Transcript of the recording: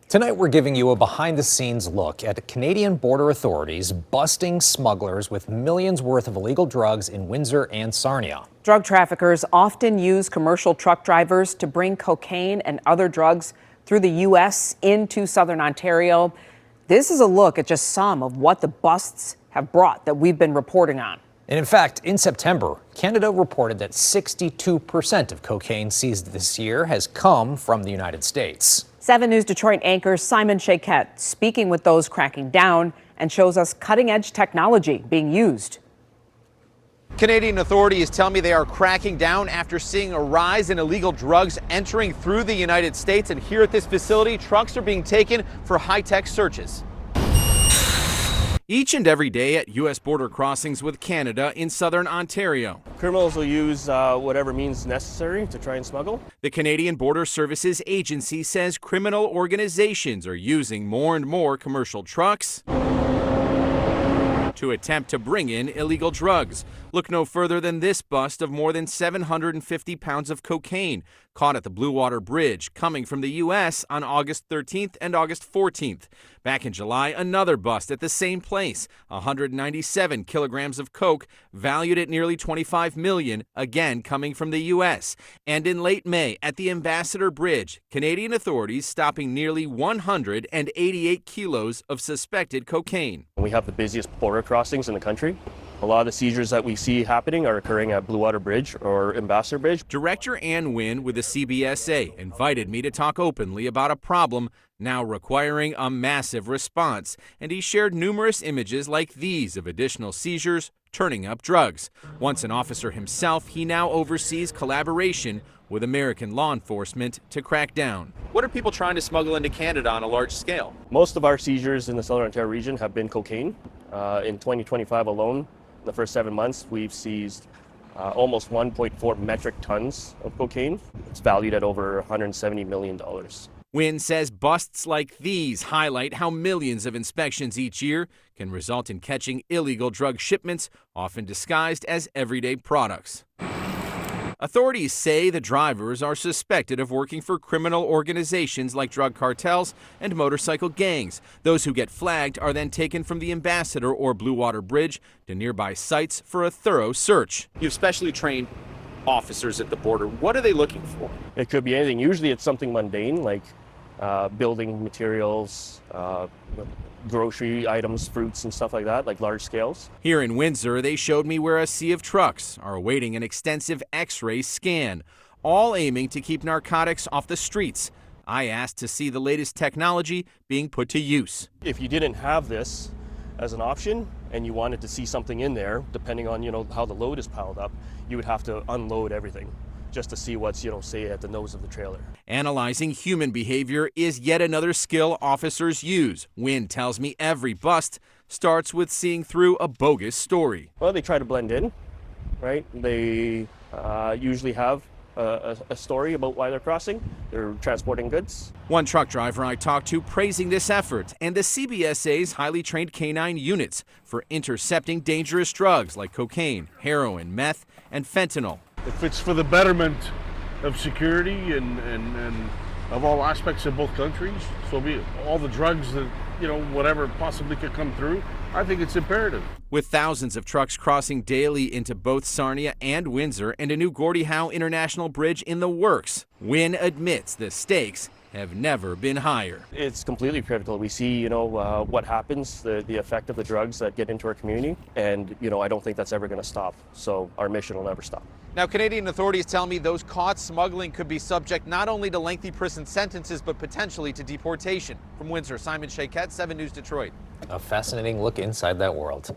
Tonight, we're giving you a behind-the-scenes look at Canadian border authorities busting smugglers with millions worth of illegal drugs in Windsor and Sarnia. Drug traffickers often use commercial truck drivers to bring cocaine and other drugs through the U.S. into southern Ontario. This is a look at just some of what the busts have brought that we've been reporting on. And in fact, in September, Canada reported that 62% of cocaine seized this year has come from the United States. 7 News Detroit anchor Simon Shaquette speaking with those cracking down and shows us cutting-edge technology being used. Canadian authorities tell me they are cracking down after seeing a rise in illegal drugs entering through the United States. And here at this facility, trucks are being taken for high-tech searches. Each and every day at U.S. border crossings with Canada in southern Ontario. Criminals will use whatever means necessary to try and smuggle. The Canadian Border Services Agency says criminal organizations are using more and more commercial trucks to attempt to bring in illegal drugs. Look no further than this bust of more than 750 pounds of cocaine caught at the Blue Water Bridge coming from the U.S. on August 13th and August 14th. Back in July, another bust at the same place, 197 kilograms of coke valued at nearly $25 million, again coming from the U.S. And in late May at the Ambassador Bridge, Canadian authorities stopping nearly 188 kilos of suspected cocaine. We have the busiest border crossings in the country. A lot of the seizures that we see happening are occurring at Blue Water Bridge or Ambassador Bridge. Director Ann Wynn with the CBSA invited me to talk openly about a problem now requiring a massive response, and he shared numerous images like these of additional seizures turning up drugs. Once an officer himself, he now oversees collaboration with American law enforcement to crack down. What are people trying to smuggle into Canada on a large scale? Most of our seizures in the Southern Ontario region have been cocaine. In 2025 alone, the first 7 months, we've seized almost 1.4 metric tons of cocaine. It's valued at over $170 million. Wynn says busts like these highlight how millions of inspections each year can result in catching illegal drug shipments, often disguised as everyday products. Authorities say the drivers are suspected of working for criminal organizations like drug cartels and motorcycle gangs. Those who get flagged are then taken from the Ambassador or Blue Water Bridge to nearby sites for a thorough search. You've specially trained officers at the border. What are they looking for? It could be anything. Usually it's something mundane like building materials, grocery items, fruits and stuff like that, like large scales. Here in Windsor, they showed me where a sea of trucks are awaiting an extensive X-ray scan, all aiming to keep narcotics off the streets. I asked to see the latest technology being put to use. If you didn't have this as an option and you wanted to see something in there, depending on how the load is piled up, you would have to unload everything just to see what's, say, at the nose of the trailer. Analyzing human behavior is yet another skill officers use. Wynn tells me every bust starts with seeing through a bogus story. Well, they try to blend in, right? They usually have a story about why they're crossing. They're transporting goods. One truck driver I talked to praising this effort and the CBSA's highly trained canine units for intercepting dangerous drugs like cocaine, heroin, meth, and fentanyl. If it's for the betterment of security and of all aspects of both countries, so be it. All the drugs that, whatever possibly could come through, I think it's imperative. With thousands of trucks crossing daily into both Sarnia and Windsor and a new Gordie Howe International Bridge in the works, Wynn admits the stakes have never been higher. It's completely critical. We see, what happens, the effect of the drugs that get into our community, and, I don't think that's ever going to stop. So our mission will never stop. Now, Canadian authorities tell me those caught smuggling could be subject not only to lengthy prison sentences, but potentially to deportation. From Windsor, Simon Shaquette, 7 News Detroit. A fascinating look inside that world.